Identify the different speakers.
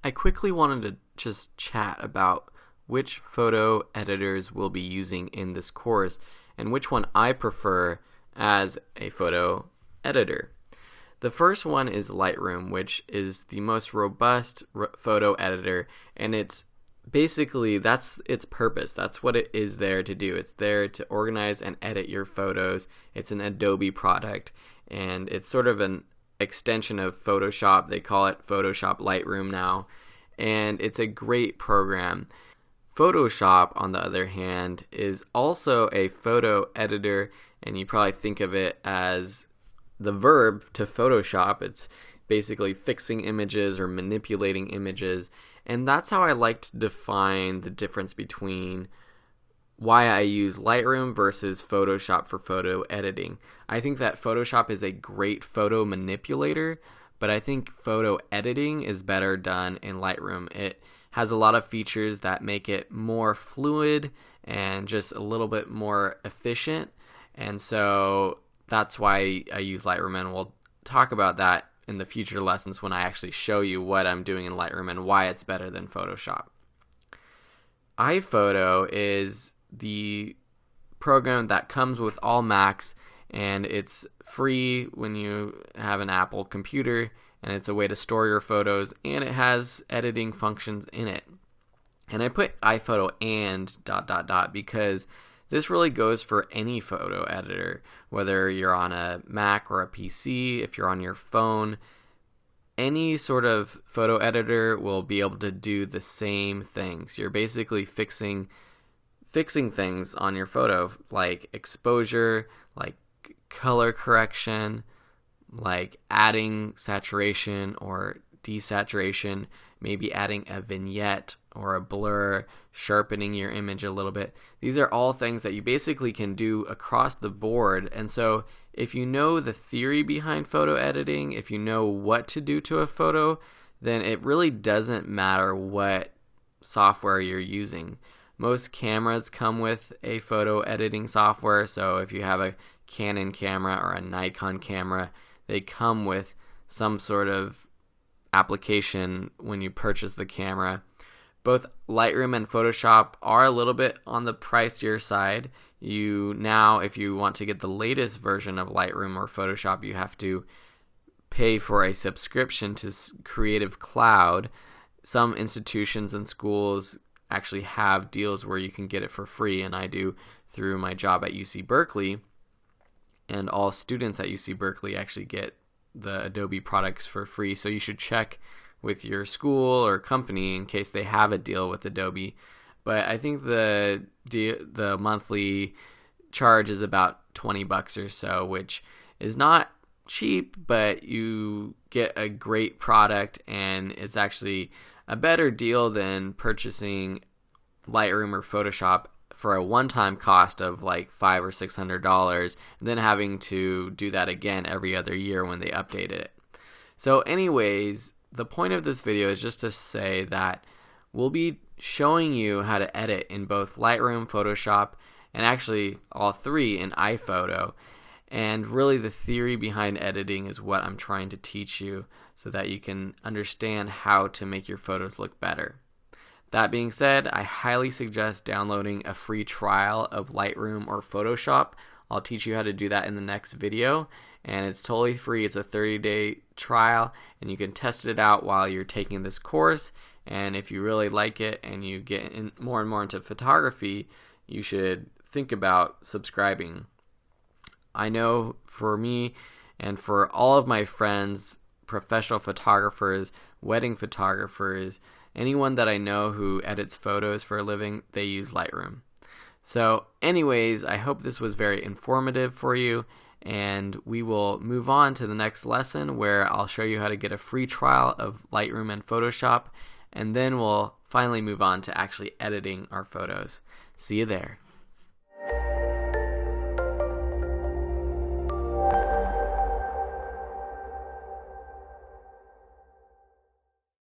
Speaker 1: I quickly wanted to just chat about which photo editors we'll be using in this course and which one I prefer as a photo editor. The first one is Lightroom, which is the most robust photo editor, and it's basically, that's its purpose. That's what it is there to do. It's there to organize and edit your photos. It's an Adobe product, and it's sort of an extension of Photoshop. They call it Photoshop Lightroom now, and it's a great program. Photoshop, on the other hand, is also a photo editor, and you probably think of it as the verb to Photoshop. It's basically fixing images or manipulating images, and that's how I like to define the difference between why I use Lightroom versus Photoshop for photo editing. I think that Photoshop is a great photo manipulator, but I think photo editing is better done in Lightroom. It has a lot of features that make it more fluid and just a little bit more efficient, and so that's why I use Lightroom, and we'll talk about that in the future lessons when I actually show you what I'm doing in Lightroom and why it's better than Photoshop. iPhoto is the program that comes with all Macs, and it's free when you have an Apple computer, and it's a way to store your photos, and it has editing functions in it. And I put iPhoto and ... because this really goes for any photo editor, whether you're on a Mac or a PC, if you're on your phone. Any sort of photo editor will be able to do the same things. You're basically fixing things on your photo, like exposure, like color correction, like adding saturation or desaturation, maybe adding a vignette or a blur, sharpening your image a little bit. These are all things that you basically can do across the board. And so if you know the theory behind photo editing, if you know what to do to a photo, then it really doesn't matter what software you're using. Most cameras come with a photo editing software, so if you have a Canon camera or a Nikon camera, they come with some sort of application when you purchase the camera. Both Lightroom and Photoshop are a little bit on the pricier side. If you want to get the latest version of Lightroom or Photoshop, you have to pay for a subscription to Creative Cloud. Some institutions and schools actually have deals where you can get it for free, and I do through my job at UC Berkeley. And all students at UC Berkeley actually get the Adobe products for free, so you should check with your school or company in case they have a deal with Adobe. But I think the monthly charge is about $20 or so, which is not cheap, but you get a great product, and it's actually a better deal than purchasing Lightroom or Photoshop for a one-time cost of like $500 or $600, and then having to do that again every other year when they update it. So anyways, the point of this video is just to say that we'll be showing you how to edit in both Lightroom, Photoshop, and actually all three in iPhoto. And really the theory behind editing is what I'm trying to teach you so that you can understand how to make your photos look better. That being said, I highly suggest downloading a free trial of Lightroom or Photoshop. I'll teach you how to do that in the next video, and it's totally free. It's a 30-day trial, and you can test it out while you're taking this course. And if you really like it and you get more and more into photography, you should think about subscribing. I know for me and for all of my friends, professional photographers, wedding photographers, anyone that I know who edits photos for a living, they use Lightroom. So anyways, I hope this was very informative for you, and we will move on to the next lesson where I'll show you how to get a free trial of Lightroom and Photoshop, and then we'll finally move on to actually editing our photos. See you there.